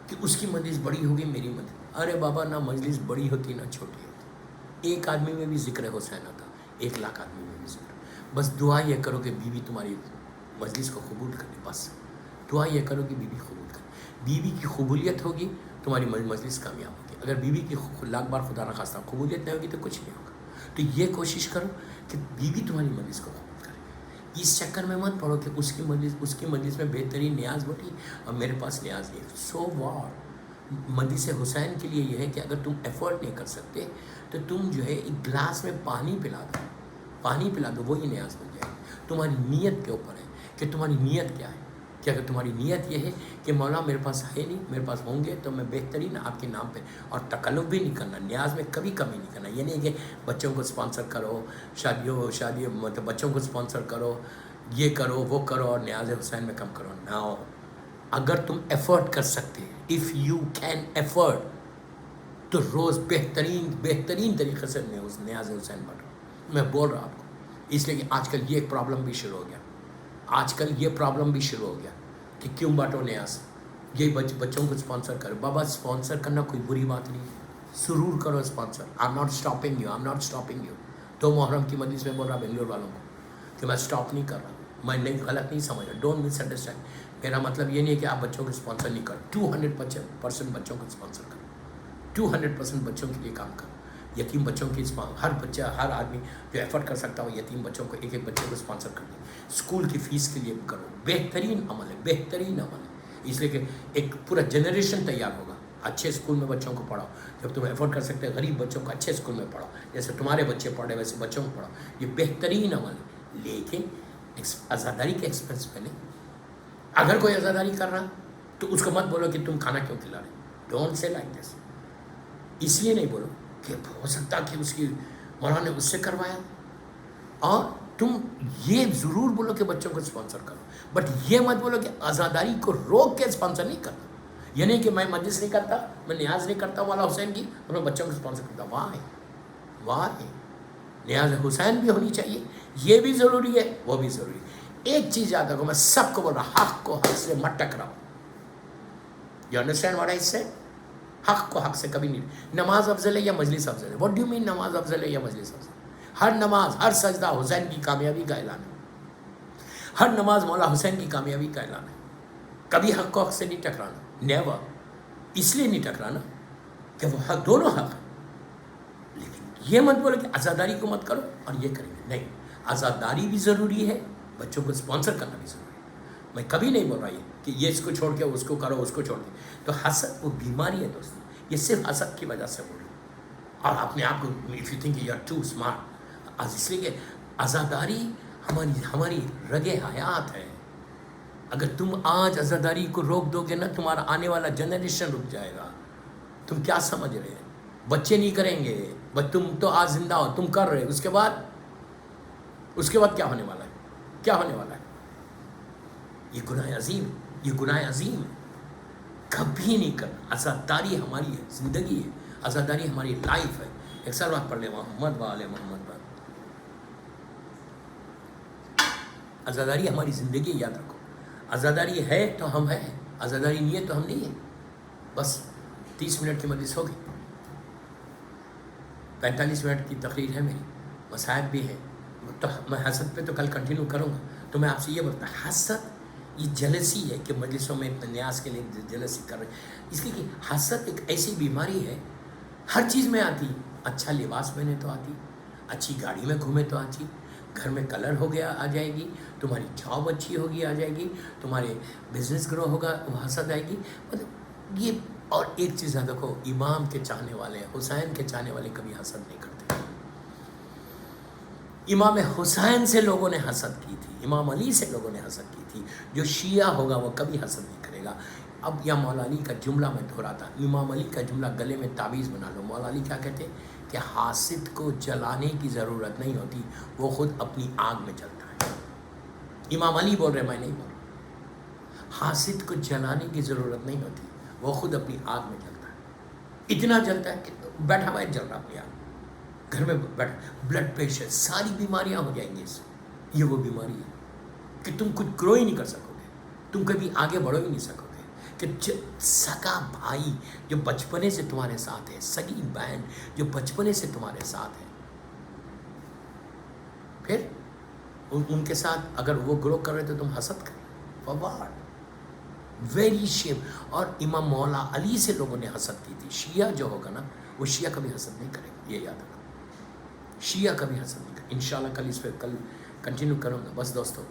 कि उसकी मजलिस बड़ी होगी, मेरी मजलिस। अरे बाबा, ना मजलिस बड़ी होती ना छोटी होती। एक आदमी में भी जिक्र हुसैन होता, 1 लाख आदमी में भी जिक्र। बस दुआ ये करो कि बीवी तुम्हारी मजलिस को कबूल करे। बस दुआ ये करो कि बीवी कबूल करे। बीवी की कबूलियत होगी, तुम्हारी मजलिस कामयाब होगी। अगर बीवी की लाख बार खुदा न खास्ता कबूलियत नहीं होगी तो कुछ नहीं होगा। तो ये कोशिश करो कि बीवी तुम्हारी मजलिस को कबूल करे। इस चक्कर में मत पड़ो कि उसकी मजलिस में बेहतरीन न्याज बटी और मेरे पास न्याज नहीं। So what. मजलिस हुसैन के लिए यह है कि अगर तुम एफर्ट नहीं कर सकते तो तुम जो है एक गिलास में पानी पिला दो, वही न्याज बन जाएगी। तुम्हारी नीयत के ऊपर है कि तुम्हारी नीयत क्या है। कि अगर तुम्हारी नीयत ये है कि मौला मेरे पास है नहीं, मेरे पास होंगे तो मैं बेहतरीन आपके नाम पे, और तकल्लुफ भी नहीं करना, न्याज में कभी कमी नहीं करना। ये नहीं कि बच्चों को स्पॉन्सर करो, शादियों मतलब बच्चों को स्पॉन्सर करो, ये करो वो करो और न्याज हुसैन में कम करो ना। अगर तुम एफर्ट कर सकते, इफ़ यू कैन एफर्ट, तो रोज़ बेहतरीन तरीके से न्याज हुसैन बांटो। मैं बोल रहा हूँ आपको, इसलिए कि आजकल ये एक प्रॉब्लम भी शुरू हो गया। कि क्यों बांटो न्याज, ये बच्चों को स्पॉन्सर करो। बाबा, स्पॉन्सर करना कोई बुरी बात नहीं, सुरूर करो sponsor. I am not stopping you. तो मुहर्रम की मजलिस में बोल रहा बेंगलोर वालों को कि मैं स्टॉप नहीं कर रहा, मैं नहीं, गलत नहीं समझ रहा, डोंट मिसअंडरस्टैंड। मेरा मतलब ये नहीं है कि आप बच्चों को स्पॉन्सर नहीं करो। 200% बच्चों को स्पॉन्सर करो, 200% बच्चों के लिए काम करो। यतीम बच्चों की हर आदमी जो एफर्ट कर सकता हो, यतीम बच्चों को एक बच्चे को स्पॉन्सर कर दे। स्कूल की फ़ीस के लिए करो। बेहतरीन अमल है। इसलिए कि एक पूरा जनरेशन तैयार होगा। अच्छे स्कूल में बच्चों को पढ़ाओ। जब तुम एफर्ट कर सकते हैं, गरीब बच्चों को अच्छे स्कूल में पढ़ाओ, जैसे तुम्हारे बच्चे पढ़े वैसे बच्चों को पढ़ाओ। ये बेहतरीन अमल है। लेकिन आज़ादारी के एक्सपेंस पे नहीं। अगर कोई आज़ादारी कर रहा तो उसको मत बोलो कि तुम खाना क्यों खिला रहे। Don't say like this. इसलिए नहीं बोलो कि हो सकता कि उसकी मौलाना ने उससे करवाया, और तुम ये ज़रूर बोलो कि बच्चों को स्पॉन्सर करो, बट ये मत बोलो कि आज़ादारी को रोक के स्पॉन्सर नहीं करना। ये नहीं कि मैं मजलिस नहीं करता, मैं न्याज नहीं करता वाला हुसैन की, और मैं बच्चों को स्पॉन्सर करता। वाह, न्याज हुसैन भी होनी चाहिए, ये भी ज़रूरी है, वो भी ज़रूरी है। एक चीज़ याद रखो, मैं सबको बोल रहा, हक़ को हक़ से मत टकराओ। You understand what I said? हक़ को हक़ से कभी नहीं। नमाज अफजल है या मजलिस अफजल है? व्हाट डू यू मीन नमाज अफजल है या मजलिस अफजल? हर नमाज, हर सजदा हुसैन की कामयाबी का ऐलान है। हर नमाज मौला हुसैन की कामयाबी का ऐलान है। कभी हक़ को हक़ से नहीं टकराना, नेवर। इसलिए नहीं टकराना कि वो हक़, दोनों हक़ है। लेकिन ये मत बोलो कि आज़ादारी को मत करो और ये करेंगे, नहीं। आज़ादारी भी ज़रूरी है, बच्चों को स्पॉन्सर करना भी ज़रूरी है। मैं कभी नहीं बोल रहा ये कि ये इसको छोड़ के उसको करो, उसको छोड़ के। तो हसद वो बीमारी है दोस्तों, ये सिर्फ हसद की वजह से बोल रही हूँ। और अपने आप को, if you think you are too smart, इसलिए कि आज़ादारी हमारी रगे हयात है। अगर तुम आज आज़ादारी को रोक दोगे ना, तुम्हारा आने वाला जनरेशन रुक जाएगा। तुम क्या समझ रहे हैं? बच्चे नहीं करेंगे, बस तुम तो आज जिंदा हो, तुम कर रहे, उसके बाद क्या होने वाला है? ये गुनाह अजीम है। कभी नहीं करना। आज़ादारी हमारी है, ज़िंदगी है, आज़ादारी हमारी लाइफ है। एक साल बात पढ़ ले, मोहम्मद वाले मोहम्मद पर। आज़ादारी हमारी ज़िंदगी, याद रखो। आज़ादारी है तो हम हैं, आज़ादारी नहीं है तो हम नहीं है। बस 30 मिनट की मजलिस होगी, 45 मिनट की तकरीर है मेरी, मसाइब भी है। तो मैं हसद पे तो कल कंटिन्यू करूँगा। तो मैं आपसे ये बोलता, हसद ये जलसी है कि मजलिसों में न्यास के लिए जलसी कर रहे हैं। इसलिए कि हसद एक ऐसी बीमारी है, हर चीज़ में आती। अच्छा लिबास पहने तो आती, अच्छी गाड़ी में घूमे तो आती, घर में कलर हो गया आ जाएगी, तुम्हारी जॉब अच्छी होगी आ जाएगी, तुम्हारे बिजनेस ग्रो होगा, वो हसद आएगी। मतलब ये, और एक चीज़ याद रखो, इमाम के चाहने वाले, हुसैन के चाहने वाले कभी हसद नहीं करते। इमाम हुसैन से लोगों ने हसद की थी, इमाम अली से लोगों ने हसद की थी। जो शिया होगा वो कभी हसद नहीं करेगा। अब या मौला अली का जुमला मैं दोहराता, इमाम अली का जुमला गले में ताबीज़ बना लो। मौला अली क्या कहते कि हासिद को जलाने की ज़रूरत नहीं होती, वो खुद अपनी आग में जलता है। इमाम अली बोल रहे, मैं नहीं बोल रहा। हासिद को जलाने की ज़रूरत नहीं होती, وہ خود اپنی آگ میں جلتا ہے، اتنا جلتا ہے کہ بیٹھا ہوا ہے جل رہا اپنی آگ، گھر میں بیٹھا، بلڈ پریشر، ساری بیماریاں ہو جائیں گی اس سے۔ یہ وہ بیماری ہے کہ تم کچھ گرو ہی نہیں کر سکو گے، تم کبھی آگے بڑھو ہی نہیں سکو گے، کہ سگا بھائی جو بچپنے سے تمہارے ساتھ ہے، سگی بہن جو بچپنے سے تمہارے ساتھ ہے، پھر ان کے ساتھ اگر وہ گرو کر رہے تو تم حسد کرو، فوارڈ ویری شیم۔ اور امام مولا علی سے لوگوں نے حسد کی تھی۔ شیعہ جو ہوگا نا وہ شیعہ کبھی حسد نہیں کرے گا، یہ یاد رکھو، شیعہ کبھی حسد نہیں کرے۔ انشاءاللہ کل اس پہ کل کنٹینیو کروں گا۔ بس دوستو،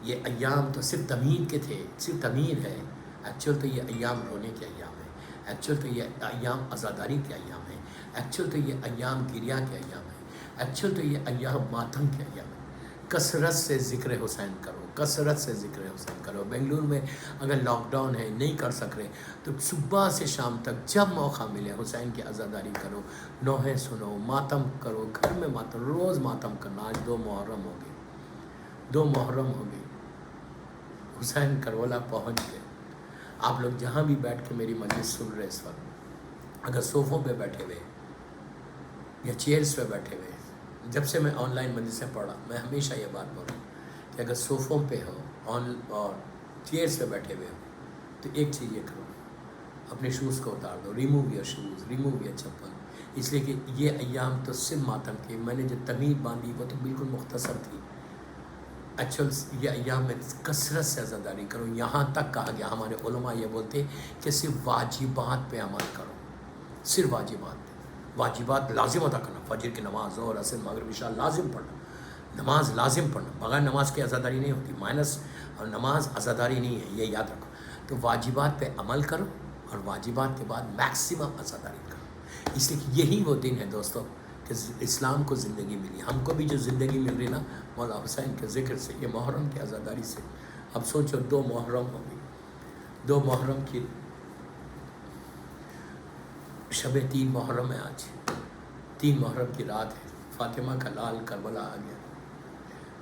یہ ایام تو صرف تمہید کے تھے، صرف تمہید ہے، ایکچوئل تو یہ ایام رونے کے ایام ہے، ایکچوئل تو یہ ایام عزاداری کے ایام ہے، ایکچوئل تو یہ ایام گریہ کے ایام ہے، ایکچوئل تو یہ ایام ماتم کے ایام ہے۔ کثرت سے ذکر حسین کرو، کثرت سے ذکر حسین کرو۔ بنگلور میں اگر لاک ڈاؤن ہے، نہیں کر سک رہے تو صبح سے شام تک جب موقع ملے حسین کی عزاداری کرو، نوحے سنو، ماتم کرو، گھر میں ماتم، روز ماتم کرنا۔ آج 2 محرم ہو گئے، 2 محرم ہو گئے، حسین کربلا پہنچ گئے۔ آپ لوگ جہاں بھی بیٹھ کے میری مجلس سن رہے اس وقت، اگر صوفوں پہ بیٹھے ہوئے یا چیئرز پہ بیٹھے ہوئے، جب سے میں آن لائن مجلسیں پڑھا میں ہمیشہ یہ بات بول رہا ہوں کہ اگر صوفوں پہ ہو اور چیئرز پہ بیٹھے ہوئے ہو تو ایک چیز یہ کرو، اپنے شوز کو اتار دو، remove your shoes, remove your chappal, اس لیے کہ یہ ایام تو صرف ماتم کے۔ میں نے جو تمید باندھی وہ تو بالکل مختصر تھی، ایکچوئل یہ ایام میں کثرت سے عزاداری کرو۔ یہاں تک کہا گیا، ہمارے علماء یہ بولتے کہ صرف واجبات پہ عمل کرو، صرف واجبات پہ، واجبات لازم ادا کرنا، فجر کی نماز، ظہر، عصر، مغرب، عشاء لازم پڑھنا، نماز لازم پڑھنا، بغیر نماز کی عزاداری نہیں ہوتی، مائنس اور نماز عزاداری نہیں ہے، یہ یاد رکھو۔ تو واجبات پہ عمل کرو اور واجبات کے بعد میکسیمم عزاداری کرو، اس لیے کہ یہی وہ دن ہے دوستو کہ اسلام کو زندگی ملی۔ ہم کو بھی جو زندگی مل رہی نا مولا حسین کے ذکر سے، یہ محرم کی عزاداری سے۔ اب سوچو 2 محرم ہو گئی، 2 محرم کی شب 3 محرم ہے آج، 3 محرم کی رات ہے، فاطمہ کا لال کربلا آ گیا،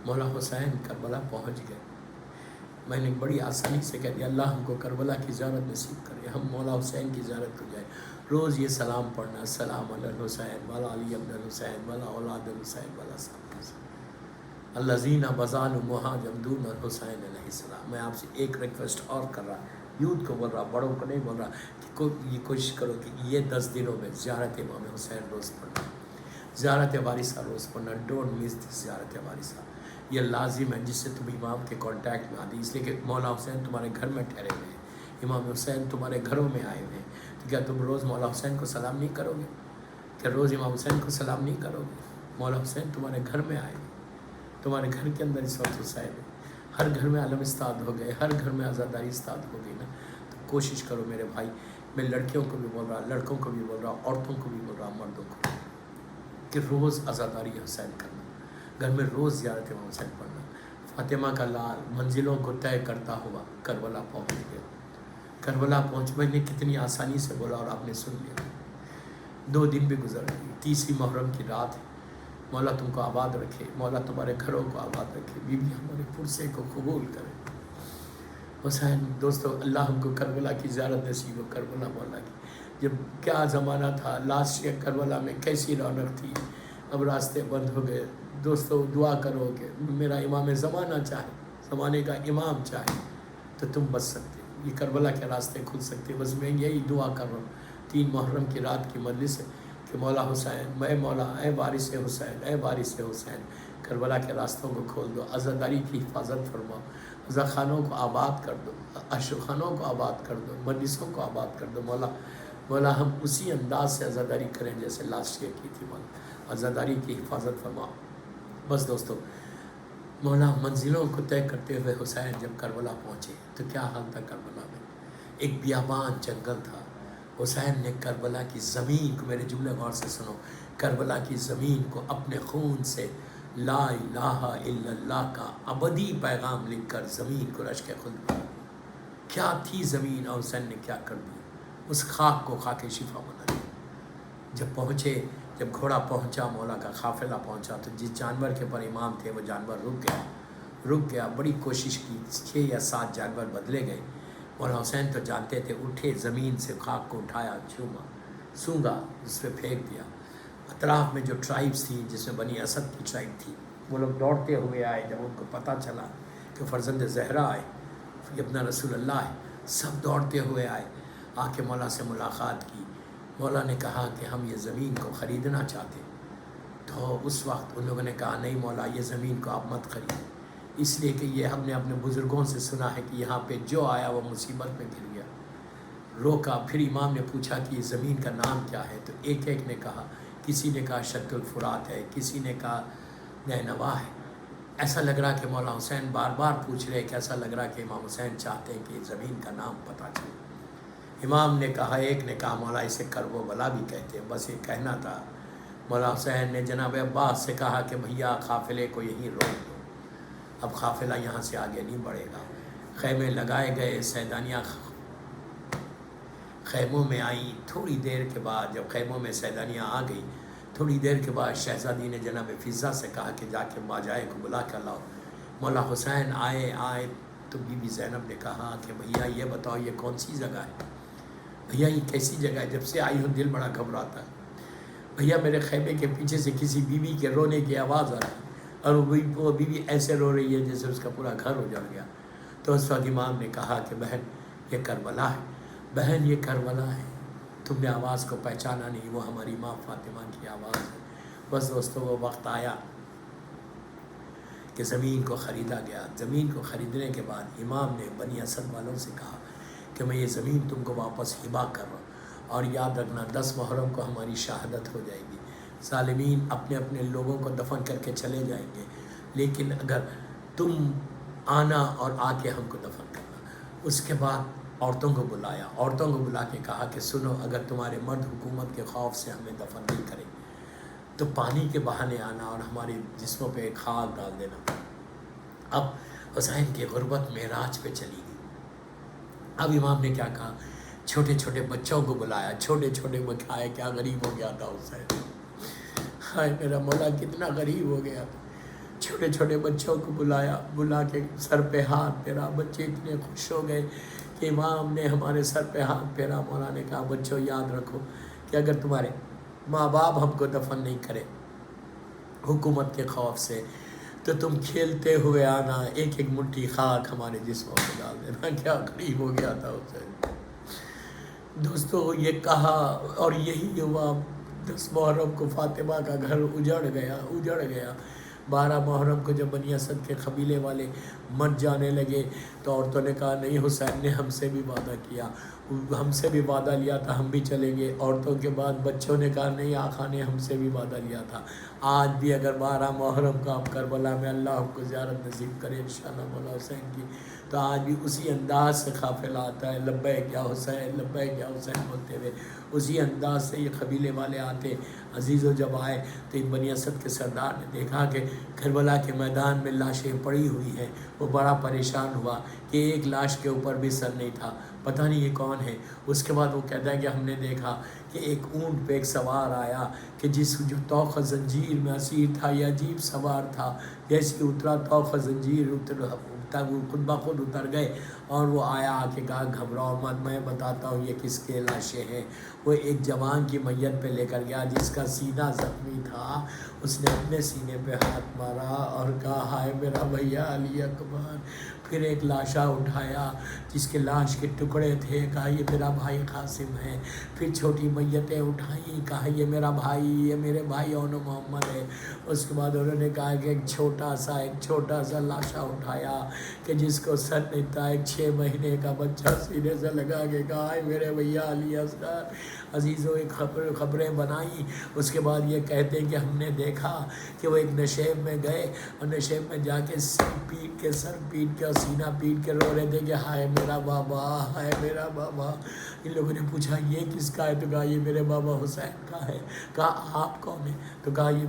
مولا حسین کربلا پہنچ گئے۔ میں نے بڑی آسانی سے کہہ دیا اللہ ہم کو کربلا کی زیارت نصیب کرے، ہم مولا حسین کی زیارت کو جائیں۔ روز یہ سلام پڑھنا، سلام علی الحسین والا علی ابن الحسین والا اولاد الحسین والا صاحب حسین الذین بزانوا مہاجم دون الحسین علیہ السلام۔ میں آپ سے ایک ریکویسٹ اور کر رہا، یوتھ کو بول رہا، بڑوں کو نہیں بول رہا، کہ یہ کوشش کرو کہ یہ 10 دنوں میں زیارت امام حسین روز پڑھنا، زیارت وارثہ روز پڑھنا، ڈونٹ مس دس زیارت وارثہ، یہ لازم ہے، جس سے تم امام کے کانٹیکٹ میں آتی، اس لیے کہ مولا حسین تمہارے گھر میں ٹھہرے ہوئے ہیں، امام حسین تمہارے گھروں میں آئے ہوئے ہیں، تو کیا تم روز مولا حسین کو سلام نہیں کرو گے؟ کیا روز امام حسین کو سلام نہیں کرو گے؟ مولا حسین تمہارے گھر میں آئے ہوئے، تمہارے گھر کے اندر اس وقت حسین ہے، ہر گھر میں علم استاد ہو گئے، ہر گھر میں عزاداری استاد ہو گئی نا، تو کوشش کرو میرے بھائی، میں لڑکیوں کو بھی بول رہا، لڑکوں کو بھی بول رہا، عورتوں کو بھی بول رہا، مردوں کو بھی، کہ روز عزاداری حسین کرنا، گھر میں روز زیارت امام حسین پڑھنا۔ فاطمہ کا لال منزلوں کو طے کرتا ہوا کربلا پہنچ گیا، کربلا پہنچ، میں نے کتنی آسانی سے بولا اور آپ نے سن لیا۔ 2 دن بھی گزر گئی، 30 محرم کی رات ہے۔ مولا تم کو آباد رکھے، مولا تمہارے گھروں کو آباد رکھے، بی بی ہمارے پرسے کو قبول کرے۔ حسین دوستو، اللہ ہم کو کربلا کی زیارت نصیب ہو، کربلا مولا کی، جب کیا زمانہ تھا، لاسٹ ایئر کربلا میں کیسی رونق تھی، اب راستے بند ہو گئے۔ دوستو دعا کرو کہ میرا امام زمانہ چاہے، زمانے کا امام چاہے تو تم بچ سکتے، یہ کربلا کے راستے کھل سکتے۔ بس میں یہی دعا کر رہا ہوں، 3 محرم کی رات کی مجلس ہے کہ مولا حسین، اے مولا، اے وارث حسین، اے وارث حسین، کربلا کے راستوں کو کھول دو، عزاداری کی حفاظت فرماؤ، عزا خانوں کو آباد کر دو، عشر خانوں کو آباد کر دو، مجلسوں کو آباد کر دو۔ مولا ہم اسی انداز سے عزاداری کریں جیسے لاسٹ ایئر کی تھی، مولا عزاداری کی حفاظت فرماؤ۔ بس دوستو، مولا منزلوں کو طے کرتے ہوئے حسین جب کربلا پہنچے تو کیا حال تھا کربلا میں، ایک بیابان جنگل تھا۔ حسین نے کربلا کی زمین کو، میرے جملے غور سے سنو، کربلا کی زمین کو اپنے خون سے لا الہ الا اللہ کا ابدی پیغام لکھ کر زمین کو رشک خلد کیا۔ کیا تھی زمین اور حسین نے کیا کر دیا، اس خاک کو خاک شفا بنا دیا۔ جب پہنچے، جب گھوڑا پہنچا، مولا کا قافلہ پہنچا تو جس جانور کے پر امام تھے وہ جانور رک گیا، بڑی کوشش کی، 6 یا 7 جانور بدلے گئے، मौला हुसैन तो जानते थे, उठे ज़मीन से खाक को उठाया, चूमा, सूंघा, उस पर फेंक दिया। अतराफ़ में जो ट्राइब्स थी, जिसमें बनी असद की ट्राइब थी, वो लोग दौड़ते हुए आए। जब उनको पता चला कि फ़र्जंद ज़हरा आए, ये अपना रसूल अल्लाह है, सब दौड़ते हुए आए, आके मौला से मुलाकात की। मौला ने कहा कि हम ये ज़मीन को ख़रीदना चाहते। तो उस वक्त उन लोगों ने कहा, नहीं मौला, ये ज़मीन को आप मत ख़रीदें, इसलिए कि ये हमने अपने बुज़ुर्गों से सुना है कि यहाँ पे जो आया वो मुसीबत में गिर गया। रोका, फिर इमाम ने पूछा कि ये ज़मीन का नाम क्या है, तो एक एक ने कहा, किसी ने कहा शत्रुल फुरात है, किसी ने कहा नैनवा है। ऐसा लग रहा कि मौला हुसैन बार बार पूछ रहे, कैसा लग रहा कि इमाम हुसैन चाहते हैं कि ज़मीन का नाम पता चले। इमाम ने कहा, एक ने कहा मौला इसे करबो बला भी कहते हैं, बस ये कहना था। मौला हुसैन ने जनाब अब्बास से कहा कि भैया काफ़िले को यहीं रोक दो, अब काफ़िला यहाँ से आगे नहीं बढ़ेगा। खैमे लगाए गए, सैदानियाँ खैमों में आई। थोड़ी देर के बाद जब खैमों में सैदानियाँ आ गई, थोड़ी देर के बाद शहज़ादी ने जनाब फ़िज़ा से कहा कि जाके माजाए को बुला कर लाओ। मौला हुसैन आए तो बीबी ज़ैनब ने कहा कि भैया ये बताओ ये कौन सी जगह है, भैया ये कैसी जगह है, जब से आई हूँ दिल बड़ा घबराता है। भैया मेरे खैमे के पीछे से किसी बीवी के रोने की आवाज़ आ रही है, और वो बीवी ऐसे रो रही है जैसे उसका पूरा घर उजड़ गया। तो उस वक्त इमाम ने कहा कि बहन ये करबला है, बहन ये करबला है, तुमने आवाज़ को पहचाना नहीं, वो हमारी माँ फातिमा की आवाज़ है। बस दोस्तों वो वक्त आया कि ज़मीन को ख़रीदा गया। ज़मीन को ख़रीदने के बाद इमाम ने बनी असद वालों से कहा कि मैं ये ज़मीन तुमको वापस हिबा कर रहा हूँ, और याद रखना 10 मुहर्रम को हमारी शहादत हो जाएगी। ज़ालिमीन अपने अपने लोगों को दफन करके चले जाएंगे, लेकिन अगर तुम आना और आके हमको दफन करना। उसके बाद औरतों को बुलाया, औरतों को बुला के कहा कि सुनो, अगर तुम्हारे मर्द हुकूमत के खौफ से हमें दफन नहीं करें तो पानी के बहाने आना और हमारे जिस्मों पे खाक डाल देना। अब हुसैन की गुर्बत मेराज पे चली गई। अब इमाम ने क्या कहा, छोटे छोटे बच्चों को बुलाया, छोटे छोटे बच्चे, क्या गरीब हो गया था हुसैन, हाय मेरा मौला कितना गरीब हो गया था। छोटे छोटे बच्चों को बुलाया, बुला के सर पे हाथ फेरा। बच्चे इतने खुश हो गए कि इमाम ने हमारे सर पे हाथ फेरा। मौला ने कहा, बच्चों याद रखो कि अगर तुम्हारे माँ बाप हमको दफन नहीं करे हुकूमत के खौफ से, तो तुम खेलते हुए आना, एक एक मुट्ठी खाक हमारे जिस्मों में डाल देना। क्या गरीब हो गया था हुसैन। दोस्तों ये कहा और यही हुआ। 10 मुहर्रम को फातिमा का घर उजड़ गया। 12 मुहर्रम को जब बनी असद के कबीले वाले मर जाने लगे तो औरतों ने कहा, नहीं हुसैन ने हमसे भी वादा किया, हमसे भी वादा लिया था, हम भी चलेंगे। औरतों के बाद बच्चों ने कहा, नहीं आका ने हमसे भी वादा लिया था। आज भी अगर 12 मुहर्रम का आप करबला में अल्लाह हमको ज़ियारत नसीब करे इंशाअल्लाह मौला हुसैन की, तो आज भी उसी अंदाज से काफ़िला आता है, लब्बैक या हुसैन, लब्बैक या हुसैन बोलते हुए उसी अंदाज से ये कबीले वाले आते। अजीज़ों जब आए तो इन बनी असद के सरदार ने देखा कि करबला के मैदान में लाशें पड़ी हुई हैं। वो बड़ा परेशान हुआ कि एक लाश के ऊपर भी सर नहीं था, पता नहीं ये कौन है। उसके बाद वो कहता है कि हमने देखा कि एक ऊँट पे एक सवार आया कि जो तौक़ ज़ंजीर में असीर था, ये अजीब सवार था। जैसे उतरा तौक़ ज़ंजीर खुद ब खुद उतर गए, और वो आया आके कहा, घबराओ मत, मैं बताता हूँ ये किसके लाशें हैं। वो एक जवान की मैयत पे लेकर गया जिसका सीना ज़ख्मी था। उसने अपने सीने पे हाथ मारा और कहा, हाय मेरा भैया अली अकबर। फिर एक लाशा उठाया जिसके लाश के टुकड़े थे, कहा ये मेरा भाई कासिम है। फिर छोटी मैयतें उठाई, कहा ये मेरा भाई, ये मेरे भाई और मोहम्मद है। उसके बाद उन्होंने कहा कि एक छोटा सा लाशा उठाया कि जिसको सर नहीं था, एक 6 महीने का बच्चा सीने से लगा के कहा, हाय मेरे भैया अली असगर। अजीज़ों एक खबरें बनाई। उसके बाद ये कहते हैं कि हमने देखा कि वो एक नशेब में गए और नशेब में जाके सर पीट के और सीना पीट के रो रहे थे कि हाय मेरा बाबा, हाय मेरा बाबा। इन लोगों ने पूछा ये किसका है, तो कहा ये मेरे बाबा हुसैन का है। कहा आप कौन है, तो कहा ये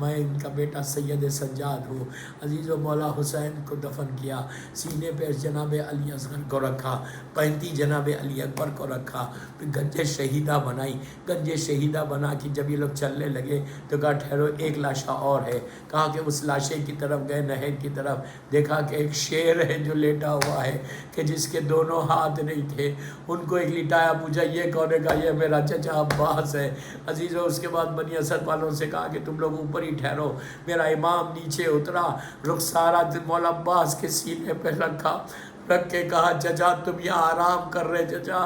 मैं इनका बेटा सैयद सज्जाद हूँ। अजीज़ व मौला हुसैन को दफन किया, सीने पे जनाब अली असगर को रखा, 35 जनाब अली अकबर को रखा। फिर गंज शहीदा बनाई, गंज शहीदा बना कि जब ये लोग चलने लगे तो कहा ठहरो ایک لاشا اور ہے. کہا کہ اس لاشے کی طرف گئے, نہر کی طرف, دیکھا کہ ایک شیر ہے جو لیٹا ہوا ہے کہ جس کے دونوں ہاتھ نہیں تھے. ان کو ایک لٹایا, پوچھا یہ کون ہے؟ کہا یہ میرا چچا عباس ہے. عزیزو اس کے بعد بنی اسد والوں سے کہا کہ تم لوگ اوپر ہی ٹھہرو. میرا امام نیچے اترا, رخسارہ مولا عباس کے سینے پہ رکھا, رکھ کے کہا چچا تم یہاں آرام کر رہے, چچا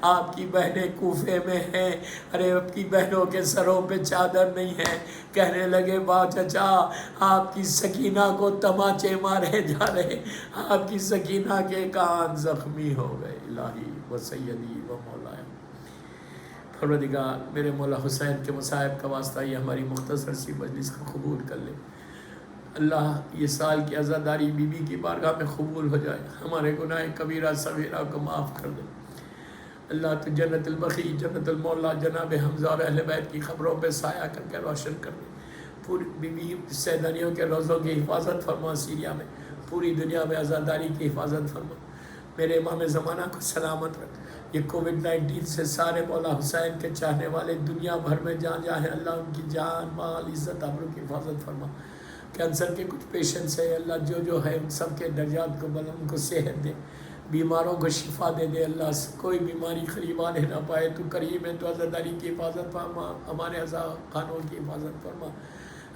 آپ کی بہنیں کوفے میں ہیں, ارے آپ کی بہنوں کے سروں پہ چادر نہیں ہے. کہنے لگے با چچا آپ کی سکینہ کو تماچے مارے جا رہے, آپ کی سکینہ کے کان زخمی ہو گئے. الہی و سیدی و مولا پروردگار میرے مولا حسین کے مصائب کا واسطہ یہ ہماری مختصر سی مجلس کو قبول کر لے. اللہ یہ سال کی عزاداری بی بی کی بارگاہ میں قبول ہو جائے, ہمارے گناہ کبیرہ صغیرہ کو معاف کر دے. اللہ تو جنت البقیع, جنت المولا جناب حمزہ اور اہل بیت کی خبروں پہ سایہ کر کے روشن کر دے. پوری بی بی سیدانیوں کے روزوں کی حفاظت فرما, سیریا میں پوری دنیا میں عزاداری کی حفاظت فرما. میرے امام زمانہ کو سلامت رکھ. یہ کووڈ-19 سے سارے مولا حسین کے چاہنے والے دنیا بھر میں جہاں جہاں ہیں, اللہ ان کی جان مال عزت آبرو کی حفاظت فرما. کینسر کے کچھ پیشنٹس ہیں, اللہ جو ہے ان سب کے درجات کو بلند, ان کو صحت دے, بیماروں کو شفا دے دے. اللہ کوئی بیماری قریب آنے نہ پائے. تو کریم ہے, تو عزاداری کی حفاظت فرما, ہمارے عزا خانوں کی حفاظت فرما.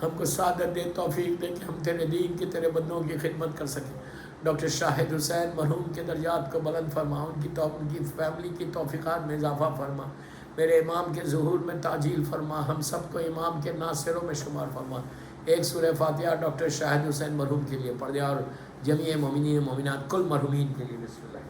ہم کو سعادت دے, توفیق دے کہ ہم تیرے دین کی, تیرے بندوں کی خدمت کر سکیں. ڈاکٹر شاہد حسین مرحوم کے درجات کو بلند فرما, ان کی فیملی کی توفیقات میں اضافہ فرما. میرے امام کے ظہور میں تعجیل فرما, ہم سب کو امام کے ناصروں میں شمار فرما. ایک سورہ فاتحہ ڈاکٹر شاہد حسین مرحوم کے لیے پڑھ دیا, اور جمیع مومنین مومنات کل مرحومین کے لیے. بسم اللہ.